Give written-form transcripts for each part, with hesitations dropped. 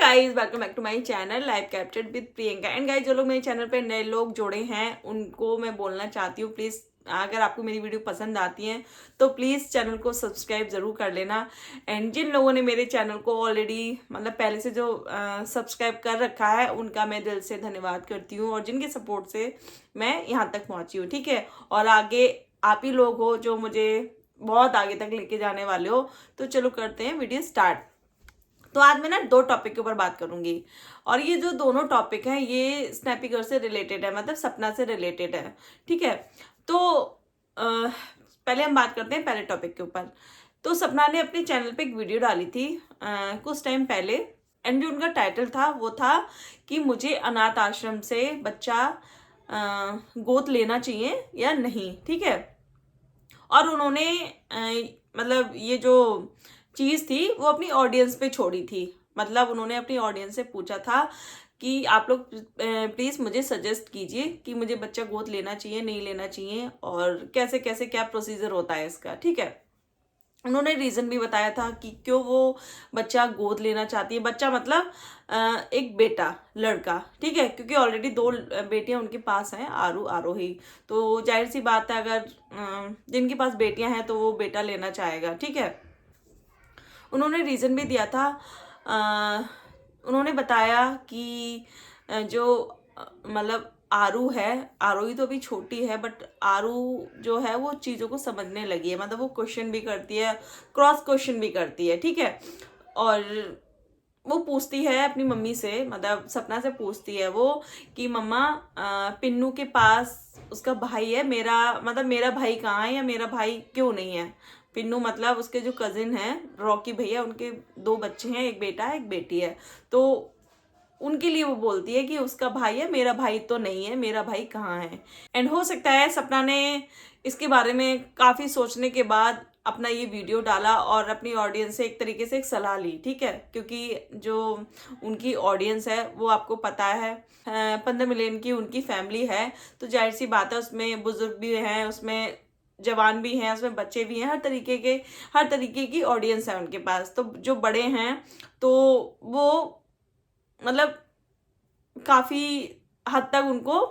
Guys, welcome back to my channel live captured with Priyanka. And guys, जो लोग मेरे channel पे नए लोग जुड़े हैं उनको मैं बोलना चाहती हूँ, प्लीज़ अगर आपको मेरी वीडियो पसंद आती है तो प्लीज़ चैनल को सब्सक्राइब ज़रूर कर लेना। एंड जिन लोगों ने मेरे चैनल को ऑलरेडी मतलब पहले से जो सब्सक्राइब कर रखा है उनका मैं दिल से धन्यवाद करती हूँ, और जिनके सपोर्ट से मैं यहाँ तक पहुँची हूँ, ठीक है। और आगे आप ही लोग हो जो मुझे बहुत आगे तक लेके जाने वाले हो। तो चलो करते हैं वीडियो स्टार्ट। तो आज मैं ना 2 टॉपिक के ऊपर बात करूंगी, और ये जो दोनों टॉपिक हैं ये स्नैपी गर्ल से रिलेटेड है, मतलब सपना से रिलेटेड है, ठीक है। तो पहले हम बात करते हैं पहले टॉपिक के ऊपर। तो सपना ने अपने चैनल पे एक वीडियो डाली थी कुछ टाइम पहले, एंड जो उनका टाइटल था वो था कि मुझे अनाथ आश्रम से बच्चा गोद लेना चाहिए या नहीं, ठीक है। और उन्होंने मतलब ये जो चीज़ थी वो अपनी ऑडियंस पे छोड़ी थी। मतलब उन्होंने अपनी ऑडियंस से पूछा था कि आप लोग प्लीज़ मुझे सजेस्ट कीजिए कि मुझे बच्चा गोद लेना चाहिए नहीं लेना चाहिए, और कैसे कैसे क्या प्रोसीजर होता है इसका, ठीक है। उन्होंने रीज़न भी बताया था कि क्यों वो बच्चा गोद लेना चाहती है। बच्चा मतलब एक बेटा, लड़का, ठीक है, क्योंकि ऑलरेडी 2 बेटियां उनके पास हैं, आरोही। तो जाहिर सी बात है, अगर जिनके पास बेटियां हैं तो वो बेटा लेना चाहेगा, ठीक है। उन्होंने रीज़न भी दिया था। अ, उन्होंने बताया कि जो मतलब आरू है, आरोही तो अभी छोटी है, बट आरू जो है वो चीज़ों को समझने लगी है, मतलब वो क्वेश्चन भी करती है, क्रॉस क्वेश्चन भी करती है, ठीक है। और वो पूछती है अपनी मम्मी से, मतलब सपना से पूछती है वो कि मम्मा पिन्नू के पास उसका भाई है, मेरा मतलब मेरा भाई कहाँ है, या मेरा भाई क्यों नहीं है। पिन्नू मतलब उसके जो कजिन है रॉकी भैया, उनके 2 बच्चे हैं, एक बेटा है एक बेटी है। तो उनके लिए वो बोलती है कि उसका भाई है, मेरा भाई तो नहीं है, मेरा भाई कहाँ है। एंड हो सकता है सपना ने इसके बारे में काफ़ी सोचने के बाद अपना ये वीडियो डाला और अपनी ऑडियंस से एक तरीके से एक सलाह ली, ठीक है। क्योंकि जो उनकी ऑडियंस है वो आपको पता है 15 मिलियन की उनकी फैमिली है। तो जाहिर सी बात है, उसमें बुजुर्ग भी हैं, उसमें जवान भी हैं, उसमें बच्चे भी हैं, हर तरीके की ऑडियंस है उनके पास। तो जो बड़े हैं तो वो मतलब काफ़ी हद तक उनको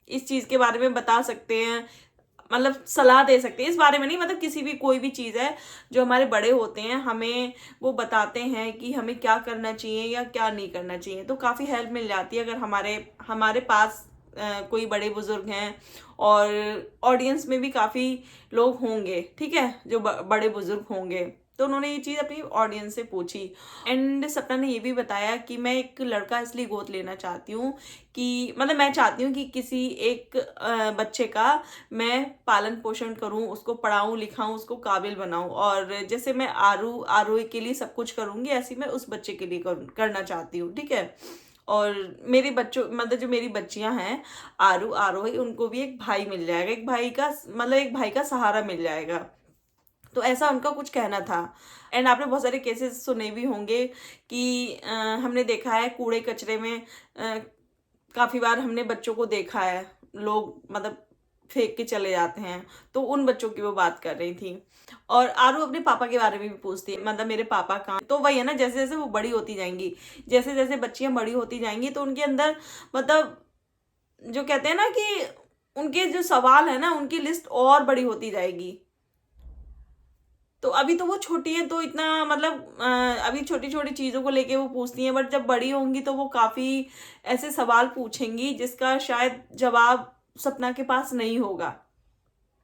इस चीज़ के बारे में बता सकते हैं, मतलब सलाह दे सकते हैं इस बारे में। नहीं, मतलब किसी भी कोई भी चीज़ है जो हमारे बड़े होते हैं, हमें वो बताते हैं कि हमें क्या करना चाहिए या क्या नहीं करना चाहिए। तो काफ़ी हेल्प मिल जाती है अगर हमारे हमारे पास कोई बड़े बुजुर्ग हैं, और ऑडियंस में भी काफ़ी लोग होंगे, ठीक है, जो बड़े बुजुर्ग होंगे। तो उन्होंने ये चीज़ अपनी ऑडियंस से पूछी। एंड सपना ने ये भी बताया कि मैं एक लड़का इसलिए गोद लेना चाहती हूँ कि मतलब मैं चाहती हूँ कि किसी एक बच्चे का मैं पालन पोषण करूँ, उसको पढ़ाऊँ लिखाऊँ, उसको काबिल बनाऊँ, और जैसे मैं आरोही के लिए सब कुछ करूँगी, ऐसी मैं उस बच्चे के लिए करना चाहती हूँ, ठीक है। और मेरे बच्चों मतलब जो मेरी बच्चियां हैं आरोही, उनको भी एक भाई मिल जाएगा, एक भाई का मतलब एक भाई का सहारा मिल जाएगा। तो ऐसा उनका कुछ कहना था। एंड आपने बहुत सारे केसेस सुने भी होंगे कि हमने देखा है कूड़े कचरे में काफ़ी बार हमने बच्चों को देखा है, लोग मतलब फेंक के चले जाते हैं। तो उन बच्चों की वो बात कर रही थी। और आरू अपने पापा के बारे में भी पूछती है, मतलब मेरे पापा कहाँ। तो वही है ना, जैसे जैसे वो बड़ी होती जाएंगी, जैसे जैसे बच्चियां बड़ी होती जाएंगी, तो उनके अंदर मतलब जो कहते हैं ना कि उनके जो सवाल है ना, उनकी लिस्ट और बड़ी होती जाएगी। तो अभी तो वो छोटी है, तो इतना मतलब अभी छोटी छोटी चीज़ों को लेके वो पूछती हैं, बट जब बड़ी होंगी तो वो काफ़ी ऐसे सवाल पूछेंगी जिसका शायद जवाब सपना के पास नहीं होगा।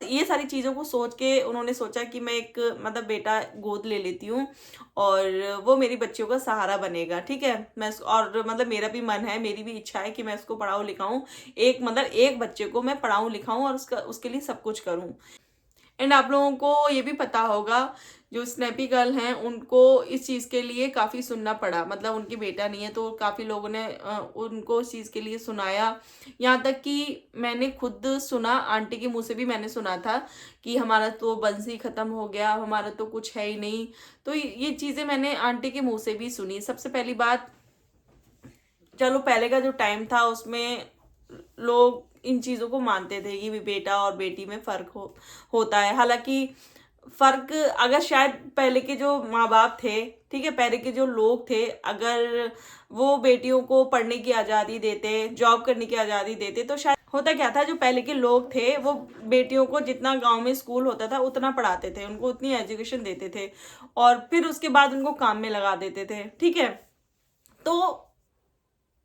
ये सारी चीज़ों को सोच के उन्होंने सोचा कि मैं एक मतलब बेटा गोद ले लेती हूँ, और वो मेरी बच्चियों का सहारा बनेगा, ठीक है। और मतलब मेरा भी मन है, मेरी भी इच्छा है कि मैं उसको पढ़ाऊँ लिखाऊँ, एक मतलब एक बच्चे को मैं पढ़ाऊँ लिखाऊँ और उसके लिए सब कुछ करूँ। एंड आप लोगों को ये भी पता होगा, जो स्नैपी गर्ल हैं उनको इस चीज़ के लिए काफ़ी सुनना पड़ा, मतलब उनकी बेटा नहीं है तो काफ़ी लोगों ने उनको इस चीज़ के लिए सुनाया। यहाँ तक कि मैंने खुद सुना, आंटी के मुंह से भी मैंने सुना था कि हमारा तो वंश ही ख़त्म हो गया, हमारा तो कुछ है ही नहीं। तो ये चीज़ें मैंने आंटी के मुंह से भी सुनी। सबसे पहली बात, चलो पहले का जो टाइम था उसमें लोग इन चीज़ों को मानते थे कि बेटा और बेटी में फ़र्क होता है। हालांकि फर्क, अगर शायद पहले के जो माँ बाप थे, ठीक है, पहले के जो लोग थे, अगर वो बेटियों को पढ़ने की आज़ादी देते, जॉब करने की आज़ादी देते, तो शायद होता क्या था, जो पहले के लोग थे वो बेटियों को जितना गांव में स्कूल होता था उतना पढ़ाते थे, उनको उतनी एजुकेशन देते थे और फिर उसके बाद उनको काम में लगा देते थे, ठीक है। तो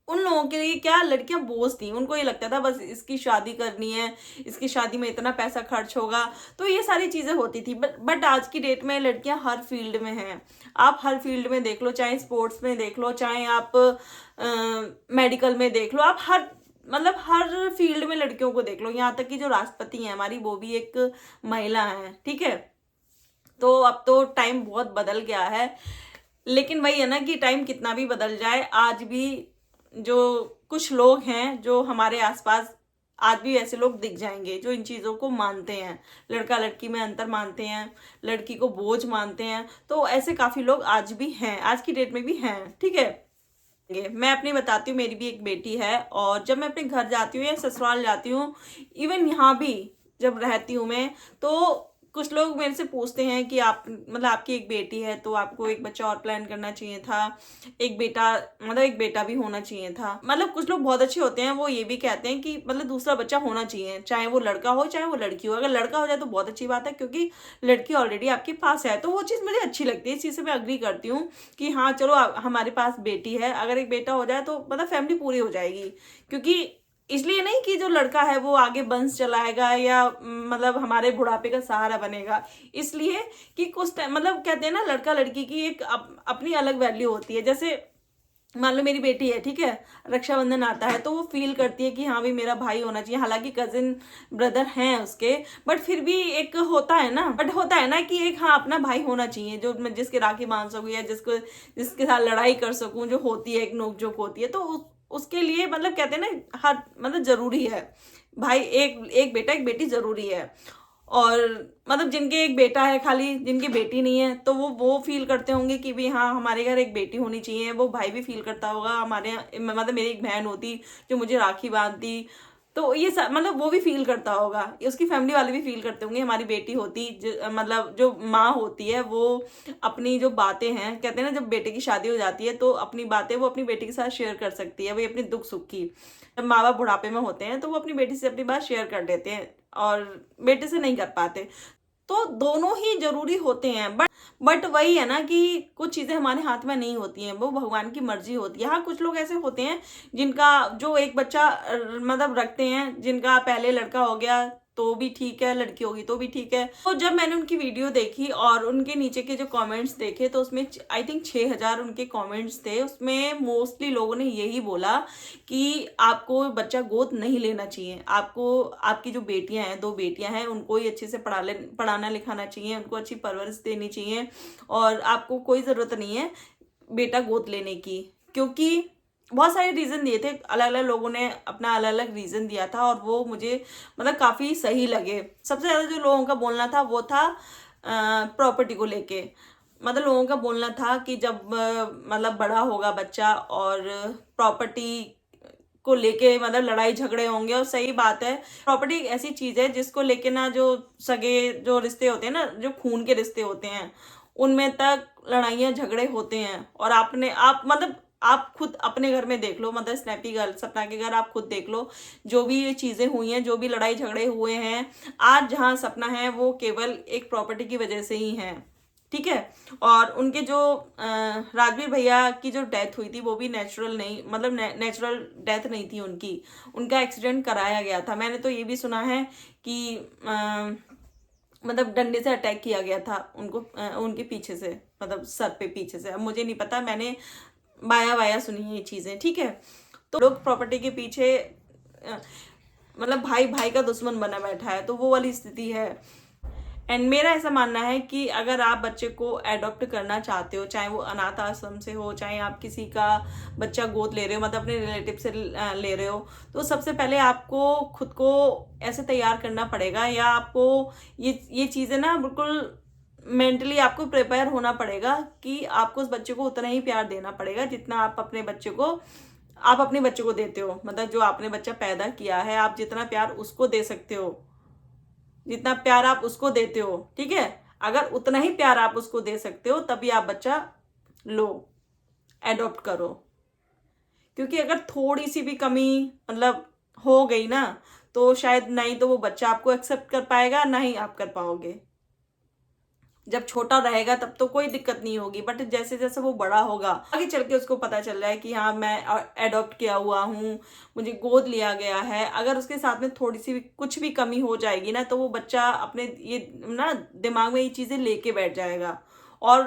उन लोगों के लिए क्या, लड़कियां बोझ थी, उनको ये लगता था बस इसकी शादी करनी है, इसकी शादी में इतना पैसा खर्च होगा, तो ये सारी चीजें होती थी। बट आज की डेट में लड़कियां हर फील्ड में हैं। आप हर फील्ड में देख लो, चाहे स्पोर्ट्स में देख लो, चाहे आप मेडिकल में देख लो, आप हर मतलब हर फील्ड में लड़कियों को देख लो। यहाँ तक कि जो राष्ट्रपति हैं हमारी, वो भी एक महिला है, ठीक है। तो अब तो टाइम बहुत बदल गया है, लेकिन वही है ना कि टाइम कितना भी बदल जाए, आज भी जो कुछ लोग हैं जो हमारे आसपास, आज भी ऐसे लोग दिख जाएंगे जो इन चीज़ों को मानते हैं, लड़का लड़की में अंतर मानते हैं, लड़की को बोझ मानते हैं। तो ऐसे काफ़ी लोग आज भी हैं, आज की डेट में भी हैं, ठीक है। मैं अपनी बताती हूँ, मेरी भी एक बेटी है, और जब मैं अपने घर जाती हूँ या ससुराल जाती हूँ, इवन यहाँ भी जब रहती हूँ मैं, तो कुछ लोग मेरे से पूछते हैं कि आप मतलब आपकी एक बेटी है तो आपको एक बच्चा और प्लान करना चाहिए था, एक बेटा मतलब एक बेटा भी होना चाहिए था। मतलब कुछ लोग बहुत अच्छे होते हैं, वो ये भी कहते हैं कि मतलब दूसरा बच्चा होना चाहिए, चाहे वो लड़का हो चाहे वो लड़की हो। अगर लड़का हो जाए तो बहुत अच्छी बात है, क्योंकि लड़की ऑलरेडी आपके पास है, तो वो चीज़ मुझे अच्छी लगती है, इस चीज़ से मैं अग्री करती हूँ कि हाँ चलो हमारे पास बेटी है, अगर एक बेटा हो जाए तो मतलब फैमिली पूरी हो जाएगी। क्योंकि इसलिए नहीं कि जो लड़का है वो आगे वंश चलाएगा या मतलब हमारे बुढ़ापे का सहारा बनेगा, इसलिए कि कुछ टाइम मतलब कहते हैं ना, लड़का लड़की की एक अपनी अलग वैल्यू होती है। जैसे मान लो मेरी बेटी है, ठीक है, रक्षाबंधन आता है तो वो फील करती है कि हाँ भी मेरा भाई होना चाहिए, हालांकि कजिन ब्रदर हैं उसके, बट फिर भी एक होता है ना, कि एक हाँ अपना भाई होना चाहिए, जो मैं जिसके राखी बांध सकूँ या जिसके साथ लड़ाई कर सकूँ, जो होती है एक नोकझोंक होती है, तो उसके लिए मतलब कहते हैं ना, हर मतलब जरूरी है भाई, एक एक बेटा एक बेटी जरूरी है। और मतलब जिनके एक बेटा है खाली, जिनकी बेटी नहीं है, तो वो फील करते होंगे कि भी हाँ हमारे घर एक बेटी होनी चाहिए। वो भाई भी फील करता होगा, हमारे यहाँ मतलब मेरी एक बहन होती जो मुझे राखी बांधती, तो ये सब मतलब वो भी फील करता होगा, उसकी फैमिली वाले भी फील करते होंगे, हमारी बेटी होती मतलब जो माँ होती है वो अपनी जो बातें हैं, कहते हैं ना जब बेटे की शादी हो जाती है तो अपनी बातें वो अपनी बेटी के साथ शेयर कर सकती है, वही अपनी दुख सुख की। जब माँ बाप बुढ़ापे में होते हैं तो वो अपनी बेटी से अपनी बात शेयर कर देते हैं और बेटे से नहीं कर पाते। तो दोनों ही जरूरी होते हैं, बट वही है ना कि कुछ चीजें हमारे हाथ में नहीं होती हैं, वो भगवान की मर्जी होती है। हाँ कुछ लोग ऐसे होते हैं जिनका जो एक बच्चा मतलब रखते हैं, जिनका पहले लड़का हो गया तो भी ठीक है, लड़की होगी तो भी ठीक है। तो जब मैंने उनकी वीडियो देखी और उनके नीचे के जो कमेंट्स देखे, तो उसमें आई थिंक 6,000 उनके कमेंट्स थे। उसमें मोस्टली लोगों ने यही बोला कि आपको बच्चा गोद नहीं लेना चाहिए, आपको आपकी जो बेटियां हैं, 2 बेटियां हैं, उनको ही अच्छे से पढ़ाना लिखाना चाहिए, उनको अच्छी परवरिश देनी चाहिए, और आपको कोई ज़रूरत नहीं है बेटा गोद लेने की। क्योंकि बहुत सारे रीज़न दिए थे, अलग अलग लोगों ने अपना अलग अलग रीज़न दिया था, और वो मुझे मतलब काफ़ी सही लगे। सबसे ज़्यादा जो लोगों का बोलना था वो था प्रॉपर्टी को लेके। मतलब लोगों का बोलना था कि जब मतलब बड़ा होगा बच्चा और प्रॉपर्टी को लेके मतलब लड़ाई झगड़े होंगे, और सही बात है, प्रॉपर्टी एक ऐसी चीज है जिसको लेके ना जो सगे जो रिश्ते होते हैं ना, जो खून के रिश्ते होते हैं, उनमें तक लड़ाइयाँ झगड़े होते हैं। और आप मतलब आप खुद अपने घर में देख लो, मतलब स्नैपी गर्ल सपना के घर आप खुद देख लो, जो भी ये चीजें हुई हैं, जो भी लड़ाई झगड़े हुए हैं, आज जहाँ सपना है वो केवल एक प्रॉपर्टी की वजह से ही है, ठीक है। और उनके जो राजवीर भैया की जो डेथ हुई थी वो भी नेचुरल नहीं, मतलब नेचुरल डेथ नहीं थी उनकी, उनका एक्सीडेंट कराया गया था। मैंने तो ये भी सुना है कि मतलब डंडे से अटैक किया गया था उनको, उनके पीछे से, मतलब सर पे पीछे से। अब मुझे नहीं पता, मैंने बाया बाया सुनी है ये चीज़ें, ठीक है। तो लोग प्रॉपर्टी के पीछे मतलब भाई भाई का दुश्मन बना बैठा है, तो वो वाली स्थिति है। एंड मेरा ऐसा मानना है कि अगर आप बच्चे को एडॉप्ट करना चाहते हो, चाहे वो अनाथ आश्रम से हो, चाहे आप किसी का बच्चा गोद ले रहे हो, मतलब अपने रिलेटिव से ले रहे हो, तो सबसे पहले आपको खुद को ऐसे तैयार करना पड़ेगा, या आपको ये चीज़ें ना बिल्कुल मेंटली आपको प्रिपेयर होना पड़ेगा कि आपको उस बच्चे को उतना ही प्यार देना पड़ेगा जितना आप अपने बच्चे को देते हो। मतलब जो आपने बच्चा पैदा किया है, आप जितना प्यार उसको दे सकते हो, जितना प्यार आप उसको देते हो, ठीक है। अगर उतना ही प्यार आप उसको दे सकते हो तभी आप बच्चा लो, एडॉप्ट करो। क्योंकि अगर थोड़ी सी भी कमी मतलब हो गई ना, तो शायद नहीं तो वो बच्चा आपको एक्सेप्ट कर पाएगा, ना ही आप कर पाओगे। जब छोटा रहेगा तब तो कोई दिक्कत नहीं होगी, बट जैसे जैसे वो बड़ा होगा आगे चल के उसको पता चल रहा है कि हाँ मैं एडॉप्ट किया हुआ हूँ, मुझे गोद लिया गया है, अगर उसके साथ में थोड़ी सी भी कुछ भी कमी हो जाएगी ना, तो वो बच्चा अपने ये ना दिमाग में ये चीज़ें लेके बैठ जाएगा, और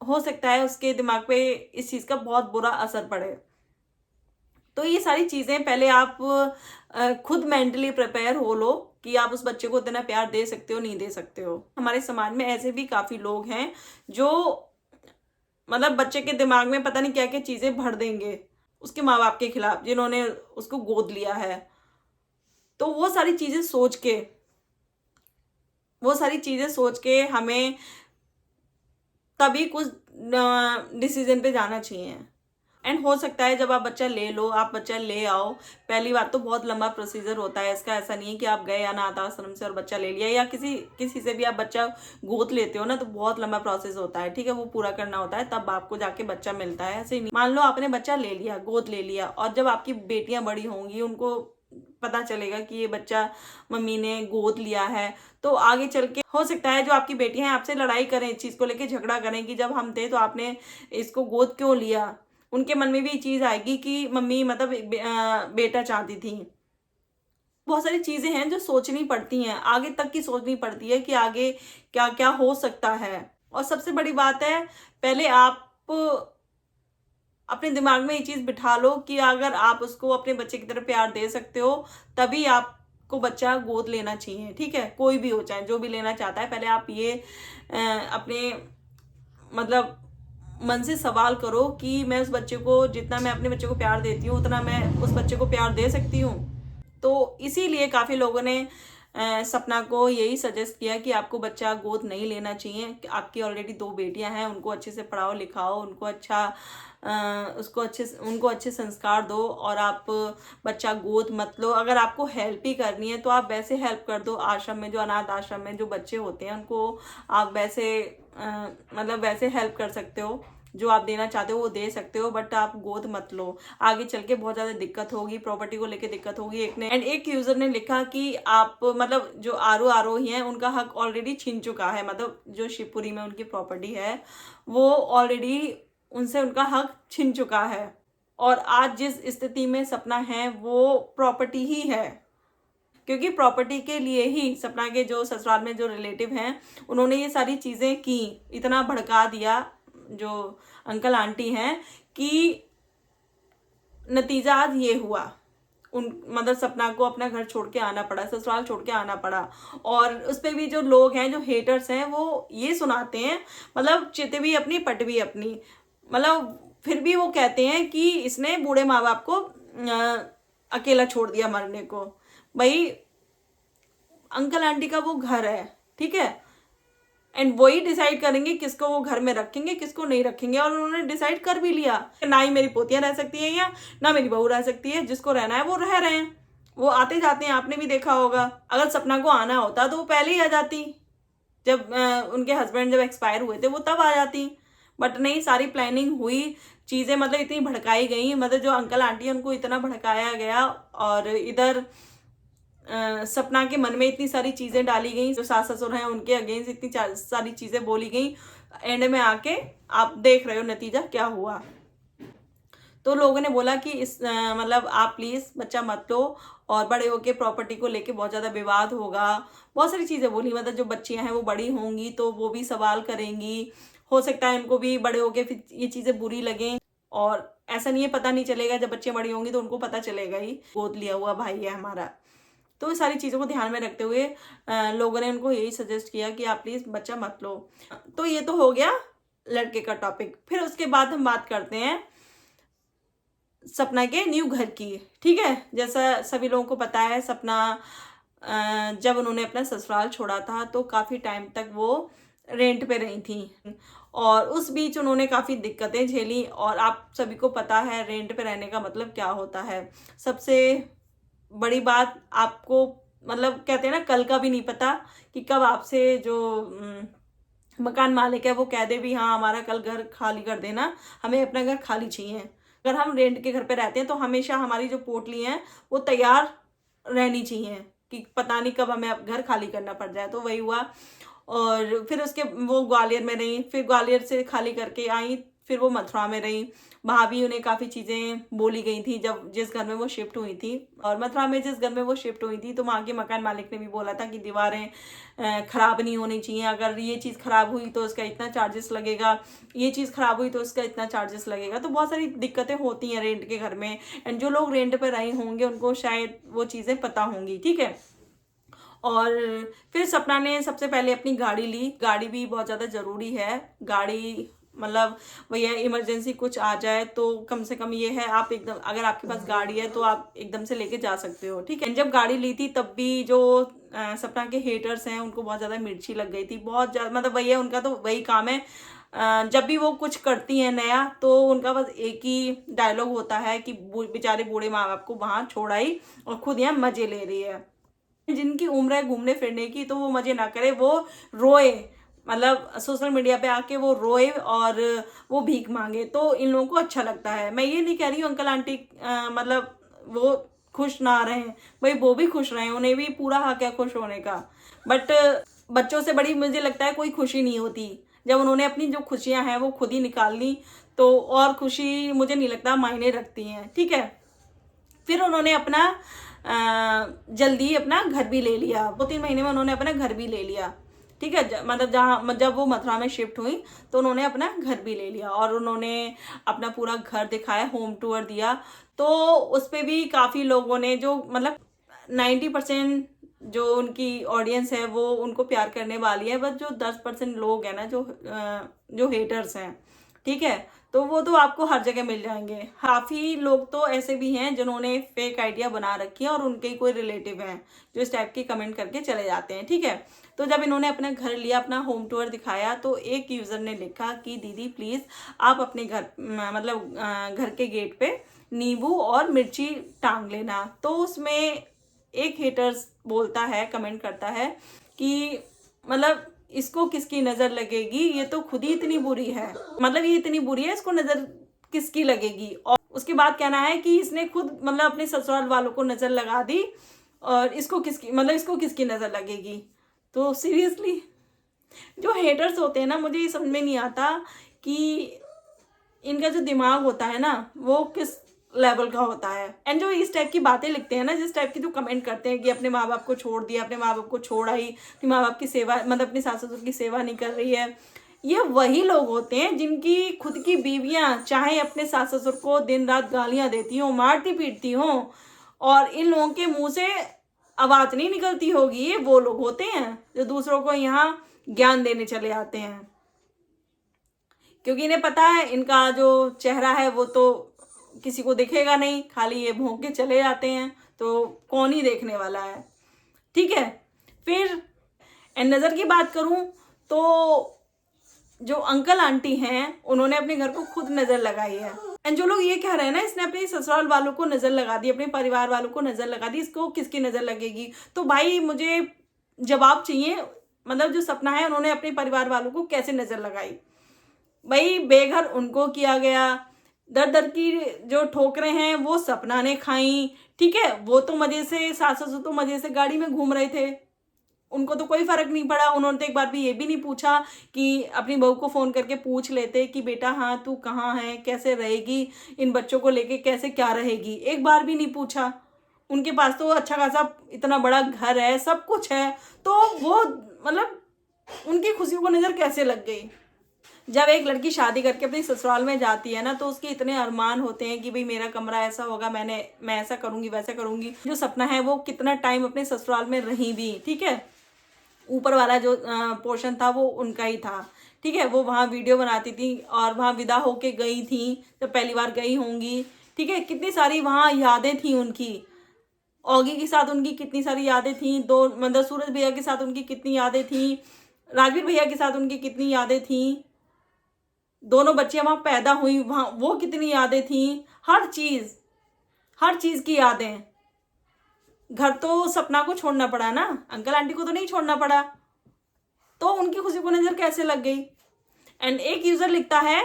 हो सकता है उसके दिमाग पे इस चीज़ का बहुत बुरा असर पड़े। तो ये सारी चीज़ें पहले आप खुद मेंटली प्रिपेयर हो लो कि आप उस बच्चे को इतना प्यार दे सकते हो, नहीं दे सकते हो। हमारे समाज में ऐसे भी काफ़ी लोग हैं जो मतलब बच्चे के दिमाग में पता नहीं क्या क्या चीज़ें भर देंगे उसके माँ बाप के खिलाफ, जिन्होंने उसको गोद लिया है। तो वो सारी चीज़ें सोच के हमें तभी कुछ डिसीजन पे जाना चाहिए। एंड हो सकता है जब आप बच्चा ले लो, आप बच्चा ले आओ, पहली बात तो बहुत लंबा प्रोसीजर होता है इसका। ऐसा नहीं है कि आप गए अनाथ आश्रम से और बच्चा ले लिया, या किसी किसी से भी आप बच्चा गोद लेते हो ना, तो बहुत लंबा प्रोसेस होता है, ठीक है, वो पूरा करना होता है, तब आपको जाके बच्चा मिलता है। ऐसे नहीं, मान लो आपने बच्चा ले लिया, गोद ले लिया, और जब आपकी बेटियां बड़ी होंगी, उनको पता चलेगा कि ये बच्चा मम्मी ने गोद लिया है, तो आगे चल के हो सकता है जो आपकी बेटियां हैं आपसे लड़ाई करें, इस चीज़ को लेके झगड़ा करें कि जब हम थे तो आपने इसको गोद क्यों लिया। उनके मन में भी ये चीज़ आएगी कि मम्मी मतलब बेटा चाहती थी। बहुत सारी चीज़ें हैं जो सोचनी पड़ती हैं, आगे तक की सोचनी पड़ती है कि आगे क्या क्या हो सकता है। और सबसे बड़ी बात है, पहले आप अपने दिमाग में ये चीज़ बिठा लो कि अगर आप उसको अपने बच्चे की तरह प्यार दे सकते हो, तभी आपको बच्चा गोद लेना चाहिए, ठीक है, कोई भी हो, चाहे जो भी लेना चाहता है। पहले आप ये अपने मतलब मन से सवाल करो कि मैं उस बच्चे को, जितना मैं अपने बच्चे को प्यार देती हूँ, उतना मैं उस बच्चे को प्यार दे सकती हूँ। तो इसीलिए काफ़ी लोगों ने सपना को यही सजेस्ट किया कि आपको बच्चा गोद नहीं लेना चाहिए। आपकी ऑलरेडी 2 बेटियां हैं, उनको अच्छे से पढ़ाओ लिखाओ, उनको उनको अच्छे संस्कार दो, और आप बच्चा गोद मत लो। अगर आपको हेल्प ही करनी है तो आप वैसे हेल्प कर दो, आश्रम में, जो अनाथ आश्रम में जो बच्चे होते हैं उनको आप वैसे मतलब वैसे हेल्प कर सकते हो, जो आप देना चाहते हो वो दे सकते हो, बट आप गोद मत लो। आगे चल के बहुत ज़्यादा दिक्कत होगी, प्रॉपर्टी को लेके दिक्कत होगी। एक यूज़र ने लिखा कि आप मतलब जो आरोही हैं उनका हक ऑलरेडी छीन चुका है, मतलब जो शिवपुरी में उनकी प्रॉपर्टी है वो ऑलरेडी उनसे उनका हक छिन चुका है, और आज जिस स्थिति में सपना है वो प्रॉपर्टी ही है। क्योंकि प्रॉपर्टी के लिए ही सपना के जो ससुराल में जो रिलेटिव हैं उन्होंने ये सारी चीज़ें की, इतना भड़का दिया जो अंकल आंटी हैं, कि नतीजा आज ये हुआ। उन मतलब सपना को अपना घर छोड़ के आना पड़ा, ससुराल छोड़ के आना पड़ा। और उस पर भी जो लोग हैं, जो हेटर्स हैं, वो ये सुनाते हैं, मतलब चित भी अपनी पट भी अपनी, मतलब फिर भी वो कहते हैं कि इसने बूढ़े माँ बाप को अकेला छोड़ दिया मरने को। भाई अंकल आंटी का वो घर है, ठीक है, एंड वही डिसाइड करेंगे किसको वो घर में रखेंगे, किसको नहीं रखेंगे। और उन्होंने डिसाइड कर भी लिया, ना ही मेरी पोतियां रह सकती हैं या ना मेरी बहू रह सकती है, जिसको रहना है वो रह रहे हैं, वो आते जाते हैं, आपने भी देखा होगा। अगर सपना को आना होता तो वो पहले ही आ जाती, जब उनके हस्बैंड जब एक्सपायर हुए थे वो तब आ जाती, बट नहीं, सारी प्लानिंग हुई, चीज़ें मतलब इतनी भड़काई गई, मतलब जो अंकल आंटी है उनको इतना भड़काया गया, और इधर सपना के मन में इतनी सारी चीज़ें डाली गई, जो सास ससुर हैं उनके अगेंस्ट इतनी सारी चीज़ें बोली गई, एंड में आके आप देख रहे हो नतीजा क्या हुआ। तो लोगों ने बोला कि इस मतलब आप प्लीज़ बच्चा मत लो, और बड़े होके प्रॉपर्टी को लेके बहुत ज़्यादा विवाद होगा, बहुत सारी चीज़ें बोली, मतलब जो बच्चियां हैं वो बड़ी होंगी तो वो भी सवाल करेंगी, हो सकता है उनको भी बड़े होके फिर ये चीज़ें बुरी लगें, और ऐसा नहीं है पता नहीं चलेगा, जब बच्चे बड़ी होंगी तो उनको पता चलेगा ही गोद लिया हुआ भाई है हमारा। तो सारी चीज़ों को ध्यान में रखते हुए लोगों ने उनको यही सजेस्ट किया कि आप प्लीज़ बच्चा मत लो। तो ये तो हो गया लड़के का टॉपिक। फिर उसके बाद हम बात करते हैं सपना के न्यू घर की, ठीक है। जैसा सभी लोगों को पता है, सपना जब उन्होंने अपना ससुराल छोड़ा था तो काफ़ी टाइम तक वो रेंट पे रही थी, और उस बीच उन्होंने काफ़ी दिक्कतें झेली, और आप सभी को पता है रेंट पे रहने का मतलब क्या होता है। सबसे बड़ी बात, आपको मतलब कहते हैं ना, कल का भी नहीं पता कि कब आपसे जो मकान मालिक है वो कह दे भी हाँ हमारा कल घर खाली कर देना, हमें अपना घर खाली चाहिए। अगर हम रेंट के घर पे रहते हैं तो हमेशा हमारी जो पोटली हैं वो तैयार रहनी चाहिए कि पता नहीं कब हमें अब घर खाली करना पड़ जाए। तो वही हुआ। और फिर उसके वो ग्वालियर में रही, फिर ग्वालियर से खाली करके आई, फिर वो मथुरा में रही। वहाँ भी उन्हें काफ़ी चीज़ें बोली गई थी जब जिस घर में वो शिफ्ट हुई थी। और मथुरा में जिस घर में वो शिफ्ट हुई थी तो वहाँ के मकान मालिक ने भी बोला था कि दीवारें ख़राब नहीं होनी चाहिए, अगर ये चीज़ ख़राब हुई तो उसका इतना चार्जेस लगेगा, ये चीज़ ख़राब हुई तो उसका इतना चार्जेस लगेगा। तो बहुत सारी दिक्कतें होती हैं रेंट के घर में। एंड जो लोग रेंट पर रहे होंगे उनको शायद वो चीज़ें पता होंगी, ठीक है। और फिर सपना ने सबसे पहले अपनी गाड़ी ली। गाड़ी भी बहुत ज़्यादा ज़रूरी है। गाड़ी मतलब भैया इमरजेंसी कुछ आ जाए तो कम से कम ये है आप एकदम, अगर आपके पास गाड़ी है तो आप एकदम से लेके जा सकते हो, ठीक है। जब गाड़ी ली थी तब भी जो सपना के हेटर्स हैं उनको बहुत ज़्यादा मिर्ची लग गई थी, बहुत ज़्यादा। मतलब भैया उनका तो वही काम है, जब भी वो कुछ करती हैं नया तो उनका बस एक ही डायलॉग होता है कि बेचारे बूढ़े माँ बाप को वहाँ छोड़ आई और खुद यहाँ मज़े ले रही है। जिनकी उम्र है घूमने फिरने की तो वो मजे ना करे, वो रोए, मतलब सोशल मीडिया पे आके वो रोए और वो भीख मांगे, तो इन लोगों को अच्छा लगता है। मैं ये नहीं कह रही हूँ अंकल आंटी मतलब वो खुश ना रहें, भाई वो भी खुश रहें, उन्हें भी पूरा हक है खुश होने का। बट बच्चों से बड़ी मुझे लगता है कोई खुशी नहीं होती। जब उन्होंने अपनी जो खुशियां हैं वो खुद ही निकाल ली तो और खुशी मुझे नहीं लगता मायने रखती हैं, ठीक है। फिर उन्होंने अपना जल्दी अपना घर भी ले लिया, 2-3 महीने में उन्होंने अपना घर भी ले लिया, ठीक है। मतलब जहाँ जब वो मथुरा में शिफ्ट हुई तो उन्होंने अपना घर भी ले लिया और उन्होंने अपना पूरा घर दिखाया, होम टूर दिया। तो उस पर भी काफ़ी लोगों ने जो मतलब 90% जो उनकी ऑडियंस है वो उनको प्यार करने वाली है, बस जो 10% लोग हैं ना जो हेटर्स हैं, ठीक है, तो वो तो आपको हर जगह मिल जाएंगे। काफ़ी लोग तो ऐसे भी हैं जिन्होंने फेक आइडिया बना रखी है और उनके ही कोई रिलेटिव हैं जो इस टाइप की कमेंट करके चले जाते हैं, ठीक है। तो जब इन्होंने अपना घर लिया, अपना होम टूर दिखाया, तो एक यूज़र ने लिखा कि दीदी प्लीज़ आप अपने घर मतलब घर के गेट पे नींबू और मिर्ची टांग लेना। तो उसमें एक हेटर्स बोलता है, कमेंट करता है कि मतलब इसको किसकी नज़र लगेगी, ये तो खुद ही इतनी बुरी है, मतलब ये इतनी बुरी है, इसको नज़र किसकी लगेगी। और उसके बाद कहना है कि इसने खुद मतलब अपने ससुराल वालों को नज़र लगा दी और इसको किसकी नज़र लगेगी। तो सीरियसली जो हेटर्स होते हैं ना, मुझे ये समझ में नहीं आता कि इनका जो दिमाग होता है ना वो किस लेवल का होता है। एंड जो इस टाइप की बातें लिखते हैं ना, जिस टाइप की जो कमेंट करते हैं कि अपने माँ बाप को छोड़ दिया, अपने माँ बाप को छोड़ आई, अपने माँ बाप की सेवा मतलब अपने सास ससुर की सेवा नहीं कर रही है, ये वही लोग होते हैं जिनकी खुद की बीवियां चाहे अपने सास ससुर को दिन रात गालियां देती हों, मारती पीटती हों, और इन लोगों के मुंह से आवाज़ नहीं निकलती होगी। ये वो लोग होते हैं जो दूसरों को यहाँ ज्ञान देने चले आते हैं, क्योंकि इन्हें पता है इनका जो चेहरा है वो तो किसी को दिखेगा नहीं, खाली ये भोंक के चले जाते हैं, तो कौन ही देखने वाला है, ठीक है। फिर नज़र की बात करूं तो जो अंकल आंटी हैं उन्होंने अपने घर को खुद नज़र लगाई है। एंड जो लोग ये कह रहे हैं ना इसने अपने ससुराल वालों को नज़र लगा दी, अपने परिवार वालों को नज़र लगा दी, इसको किसकी नज़र लगेगी, तो भाई मुझे जवाब चाहिए। मतलब जो सपना है उन्होंने अपने परिवार वालों को कैसे नज़र लगाई, भाई बेघर उनको किया गया, दर दर की जो ठोकरें हैं वो सपना ने खाई, ठीक है। वो तो मजे से सास ससुर तो मजे से गाड़ी में घूम रहे थे, उनको तो कोई फर्क नहीं पड़ा। उन्होंने तो एक बार भी ये भी नहीं पूछा कि अपनी बहू को फोन करके पूछ लेते कि बेटा हाँ तू कहाँ है, कैसे रहेगी, इन बच्चों को लेके कैसे क्या रहेगी, एक बार भी नहीं पूछा। उनके पास तो अच्छा खासा इतना बड़ा घर है, सब कुछ है, तो वो मतलब उनकी खुशियों को नज़र कैसे लग गई। जब एक लड़की शादी करके अपनी ससुराल में जाती है ना तो उसके इतने अरमान होते हैं कि भाई मेरा कमरा ऐसा होगा, मैं ऐसा करूंगी वैसा करूंगी। जो सपना है वो कितना टाइम अपने ससुराल में रही भी, ठीक है। ऊपर वाला जो पोर्शन था वो उनका ही था, ठीक है। वो वहाँ वीडियो बनाती थी और वहाँ विदा होके गई थी, जब पहली बार गई होंगी, ठीक है। कितनी सारी वहाँ यादें थी उनकी, ऑगी के साथ उनकी कितनी सारी यादें थी, दो मतलब सूरज भैया के साथ उनकी कितनी यादें थी, राजवीर भैया के साथ उनकी कितनी यादें थी, दोनों बच्चियां वहां पैदा हुई वहां वो कितनी यादें थी, हर चीज की यादें। घर तो सपना को छोड़ना पड़ा ना, अंकल आंटी को तो नहीं छोड़ना पड़ा। तो उनकी खुशी को नज़र कैसे लग गई। एंड एक यूज़र लिखता है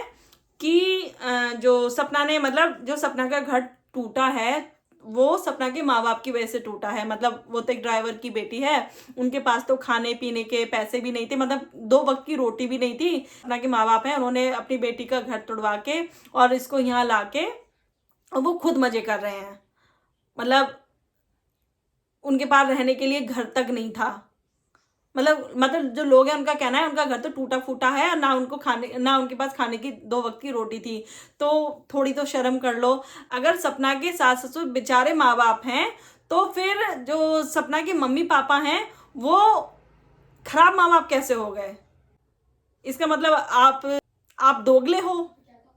कि जो सपना ने मतलब जो सपना का घर टूटा है वो सपना के माँ बाप की वजह से टूटा है। मतलब वो तो एक ड्राइवर की बेटी है, उनके पास तो खाने पीने के पैसे भी नहीं थे, मतलब 2 वक्त की रोटी भी नहीं थी। सपना के माँ बाप हैं, उन्होंने अपनी बेटी का घर तोड़वा के और इसको यहाँ ला के वो खुद मजे कर रहे हैं। मतलब उनके पास रहने के लिए घर तक नहीं था। मतलब जो लोग हैं उनका कहना है उनका घर तो टूटा फूटा है और ना उनके पास खाने की 2 वक्त की रोटी थी। तो थोड़ी तो शर्म कर लो। अगर सपना के सास ससुर बेचारे माँ बाप हैं तो फिर जो सपना के मम्मी पापा हैं वो खराब माँ बाप कैसे हो गए। इसका मतलब आप दोगले हो।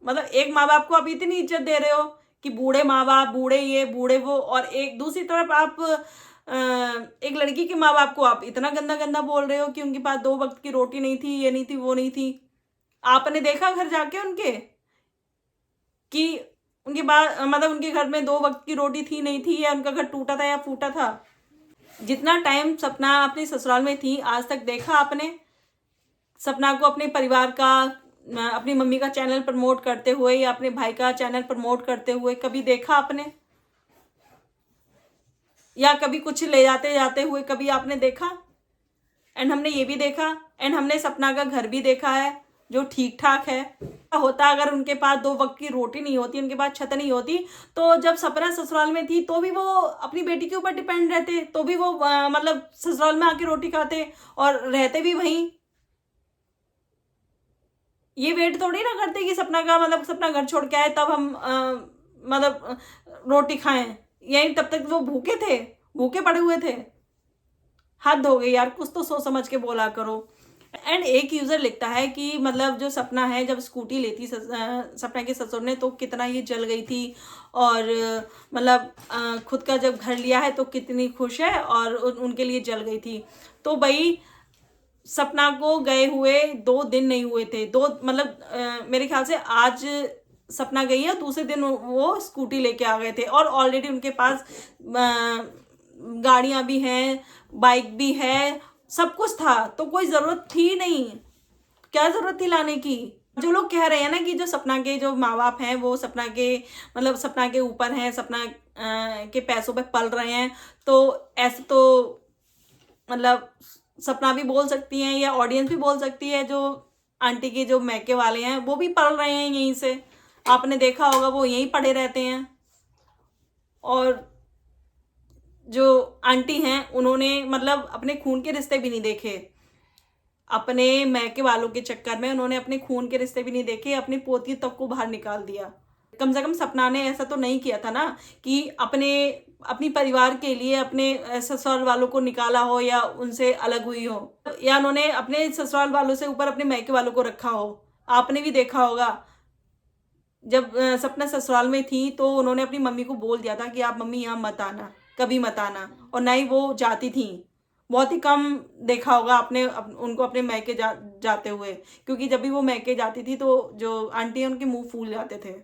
मतलब एक माँ बाप को आप इतनी इज्जत दे रहे हो कि बूढ़े माँ बाप, बूढ़े ये बूढ़े वो, और एक दूसरी तरफ आप एक लड़की के माँ बाप को आप इतना गंदा गंदा बोल रहे हो कि उनके पास 2 वक्त की रोटी नहीं थी, ये नहीं थी, वो नहीं थी। आपने देखा घर जाके उनके कि उनके बाद मतलब उनके घर में 2 वक्त की रोटी थी नहीं थी, या उनका घर टूटा था या फूटा था। जितना टाइम सपना अपने ससुराल में थी आज तक देखा आपने सपना को अपने परिवार का, अपनी मम्मी का चैनल प्रमोट करते हुए या अपने भाई का चैनल प्रमोट करते हुए कभी देखा आपने? या कभी कुछ ले जाते जाते हुए कभी आपने देखा? एंड हमने ये भी देखा, एंड हमने सपना का घर भी देखा है जो ठीक ठाक है। होता अगर उनके पास 2 वक्त की रोटी नहीं होती, उनके पास छत नहीं होती, तो जब सपना ससुराल में थी तो भी वो अपनी बेटी के ऊपर डिपेंड रहते, तो भी वो मतलब ससुराल में आके रोटी खाते और रहते भी वहीं। ये वेट थोड़ी ना करते कि सपना का मतलब सपना घर छोड़ के आए तब हम मतलब रोटी खाएं। यही तब तक वो भूखे थे, भूखे पड़े हुए थे। हद हो गई यार, कुछ तो सोच समझ के बोला करो। एंड एक यूज़र लिखता है कि मतलब जो सपना है जब स्कूटी लेती सपना के ससुर ने तो कितना ये जल गई थी, और मतलब खुद का जब घर लिया है तो कितनी खुश है, और उनके लिए जल गई थी। तो भाई सपना को गए हुए 2 दिन नहीं हुए थे, 2 मतलब मेरे ख्याल से आज सपना गई है, दूसरे दिन वो स्कूटी लेके आ गए थे, और ऑलरेडी उनके पास गाड़ियां भी हैं, बाइक भी है, सब कुछ था, तो कोई ज़रूरत थी नहीं। क्या ज़रूरत थी लाने की। जो लोग कह रहे हैं ना कि जो सपना के जो माँ बाप हैं वो सपना के मतलब सपना के ऊपर हैं, सपना के पैसों पे पल रहे हैं, तो ऐसे तो मतलब सपना भी बोल सकती हैं या ऑडियंस भी बोल सकती है, जो आंटी के जो मैके वाले हैं वो भी पढ़ रहे हैं यहीं से, आपने देखा होगा वो यहीं पढ़े रहते हैं। और जो आंटी हैं उन्होंने मतलब अपने खून के रिश्ते भी नहीं देखे, अपने मैके वालों के चक्कर में उन्होंने अपने खून के रिश्ते भी नहीं देखे, अपनी पोती तक को बाहर निकाल दिया। कम से कम सपना ने ऐसा तो नहीं किया था ना कि अपनी परिवार के लिए अपने ससुराल वालों को निकाला हो या उनसे अलग हुई हो, या उन्होंने अपने ससुराल वालों से ऊपर अपने मैके वालों को रखा हो। आपने भी देखा होगा जब सपना ससुराल में थी तो उन्होंने अपनी मम्मी को बोल दिया था कि आप मम्मी यहाँ मत आना, कभी मत आना, और ना ही वो जाती थी। बहुत ही कम देखा होगा आपने उनको अपने मैके जाते हुए, क्योंकि जब भी वो मैके जाती थी तो जो आंटी है उनके मुंह फूल जाते थे।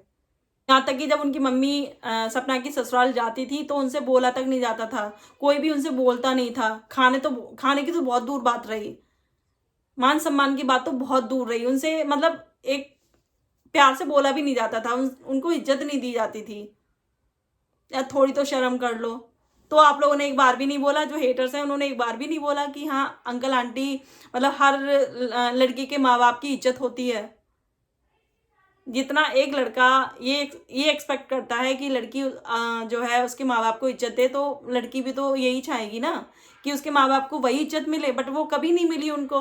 यहाँ तक कि जब उनकी मम्मी सपना की ससुराल जाती थी तो उनसे बोला तक नहीं जाता था, कोई भी उनसे बोलता नहीं था। खाने की तो बहुत दूर बात रही, मान सम्मान की बात तो बहुत दूर रही, उनसे मतलब एक प्यार से बोला भी नहीं जाता था, उनको इज्जत नहीं दी जाती थी। यार थोड़ी तो शर्म कर लो। तो आप लोगों ने एक बार भी नहीं बोला, जो हेटर्स हैं उन्होंने एक बार भी नहीं बोला कि हाँ अंकल आंटी मतलब हर लड़की के माँ बाप की इज्जत होती है। जितना एक लड़का ये एक्सपेक्ट करता है कि लड़की जो है उसके माँ बाप को इज्जत दे, तो लड़की भी तो यही चाहेगी ना कि उसके माँ बाप को वही इज्जत मिले, बट वो कभी नहीं मिली उनको।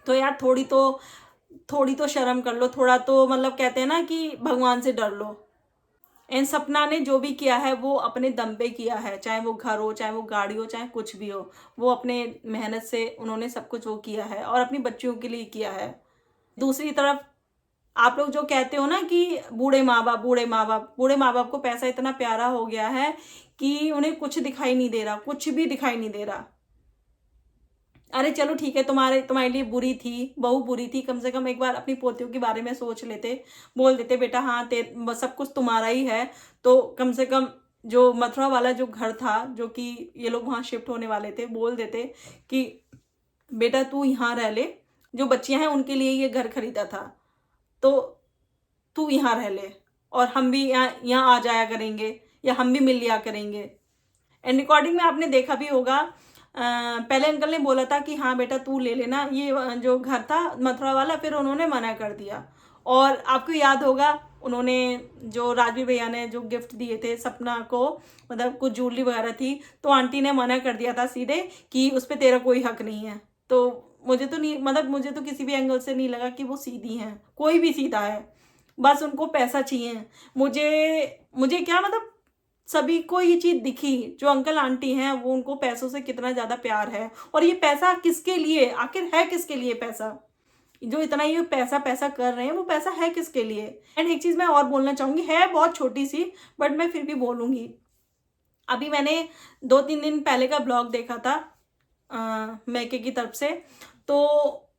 तो यार थोड़ी तो शर्म कर लो, थोड़ा तो मतलब कहते हैं ना कि भगवान से डर लो। एंड सपना ने जो भी किया है वो अपने दम पे किया है, चाहे वो घर हो, चाहे वो गाड़ी हो, चाहे कुछ भी हो, वो अपने मेहनत से उन्होंने सब कुछ वो किया है और अपनी बच्चियों के लिए किया है। दूसरी तरफ आप लोग जो कहते हो ना कि बूढ़े माँ बाप को पैसा इतना प्यारा हो गया है कि उन्हें कुछ दिखाई नहीं दे रहा, कुछ भी दिखाई नहीं दे रहा। अरे चलो ठीक है, तुम्हारे लिए बहू बुरी थी, कम से कम एक बार अपनी पोतियों के बारे में सोच लेते, बोल देते बेटा हाँ सब कुछ तुम्हारा ही है। तो कम से कम जो मथुरा वाला जो घर था, जो कि ये लोग वहाँ शिफ्ट होने वाले थे, बोल देते कि बेटा तू यहाँ रह ले, जो बच्चियां हैं उनके लिए ये घर खरीदा था, तो तू यहाँ रह ले और हम भी यहाँ यहाँ आ जाया करेंगे या हम भी मिल लिया करेंगे। एंड रिकॉर्डिंग में आपने देखा भी होगा, पहले अंकल ने बोला था कि हाँ बेटा तू ले लेना ये जो घर था मथुरा वाला, फिर उन्होंने मना कर दिया। और आपको याद होगा उन्होंने जो राजवीर भैया ने जो गिफ्ट दिए थे सपना को, मतलब कुछ ज्वेलरी वगैरह थी, तो आंटी ने मना कर दिया था सीधे कि उस पर तेरा कोई हक नहीं है। तो मुझे तो नहीं, मतलब मुझे तो किसी भी एंगल से नहीं लगा कि वो सीधी हैं, कोई भी सीधा है, बस उनको पैसा चाहिए। मुझे क्या मतलब, सभी को ये चीज दिखी, जो अंकल आंटी हैं वो उनको पैसों से कितना ज्यादा प्यार है, और ये पैसा किसके लिए, आखिर है किसके लिए पैसा, जो इतना ये पैसा पैसा कर रहे हैं वो पैसा है किसके लिए। एंड एक चीज मैं और बोलना चाहूंगी, है बहुत छोटी सी बट मैं फिर भी बोलूंगी। अभी मैंने 2-3 दिन पहले का ब्लॉग देखा था मैके की तरफ से, तो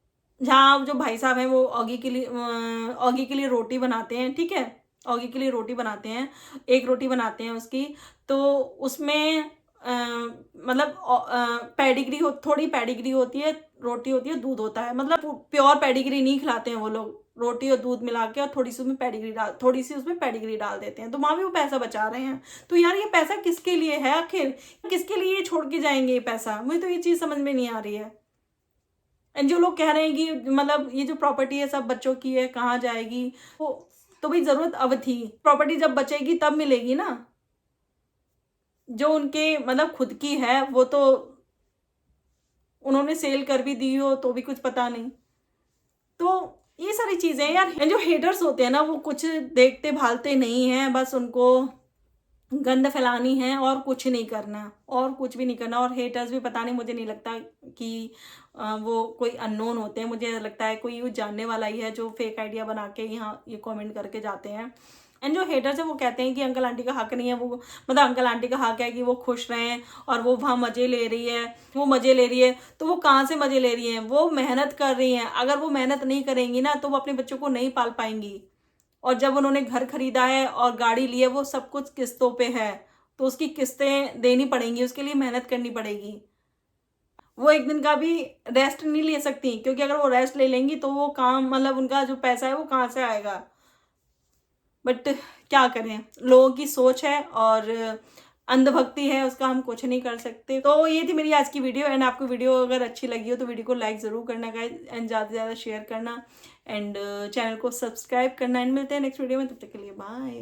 जहाँ जो भाई साहब हैं वो ऑगी के लिए रोटी बनाते हैं, ठीक है, ऑगी के लिए रोटी बनाते हैं, एक रोटी बनाते हैं उसकी, तो उसमें मतलब पेडिग्री थोड़ी पेडिग्री होती है, रोटी होती है, दूध होता है, मतलब प्योर पेडिग्री नहीं खिलाते हैं वो लोग, रोटी और दूध मिला के और थोड़ी सी उसमें पेडिग्री डाल देते हैं, तो वहाँ भी वो पैसा बचा रहे हैं। तो यार ये पैसा किसके लिए है, आखिर किसके लिए ये छोड़ के जाएंगे ये पैसा, मुझे तो ये चीज़ समझ में नहीं आ रही है। एंड जो लोग कह रहे हैं कि मतलब ये जो प्रॉपर्टी है सब बच्चों की है, कहाँ जाएगी, तो भाई जरूरत अब थी, प्रॉपर्टी जब बचेगी तब मिलेगी ना, जो उनके मतलब खुद की है वो तो उन्होंने सेल कर भी दी हो तो भी कुछ पता नहीं। तो ये सारी चीजें यार, जो हेटर्स होते हैं ना वो कुछ देखते भालते नहीं हैं, बस उनको गंद फैलानी है और कुछ नहीं करना, और कुछ भी नहीं करना। और हेटर्स भी पता नहीं, मुझे नहीं लगता कि वो कोई अननोन होते हैं, मुझे लगता है कोई जानने वाला ही है जो फेक आइडिया बना के यहाँ ये कमेंट करके जाते हैं। एंड जो हेटर्स है वो कहते हैं कि अंकल आंटी का हक नहीं है, वो मतलब अंकल आंटी का हक है कि वो खुश रहें और वो वहाँ मज़े ले रही है, वो मज़े ले रही है, तो वो कहाँ से मज़े ले रही है, वो मेहनत कर रही हैं, अगर वो मेहनत नहीं करेंगी ना तो वो अपने बच्चों को नहीं पाल पाएंगी। और जब उन्होंने घर खरीदा है और गाड़ी ली है वो सब कुछ किस्तों पे है, तो उसकी किस्तें देनी पड़ेंगी, उसके लिए मेहनत करनी पड़ेगी। वो एक दिन का भी रेस्ट नहीं ले सकती, क्योंकि अगर वो रेस्ट ले लेंगी तो वो काम मतलब उनका जो पैसा है वो कहाँ से आएगा। बट क्या करें, लोगों की सोच है और अंधभक्ति है, उसका हम कुछ नहीं कर सकते। तो ये थी मेरी आज की वीडियो। एंड आपको वीडियो अगर अच्छी लगी हो तो वीडियो को लाइक ज़रूर करना गाइस, एंड ज़्यादा से ज़्यादा शेयर करना, एंड चैनल को सब्सक्राइब करना। एंड मिलते हैं नेक्स्ट वीडियो में, तब तक के लिए बाय।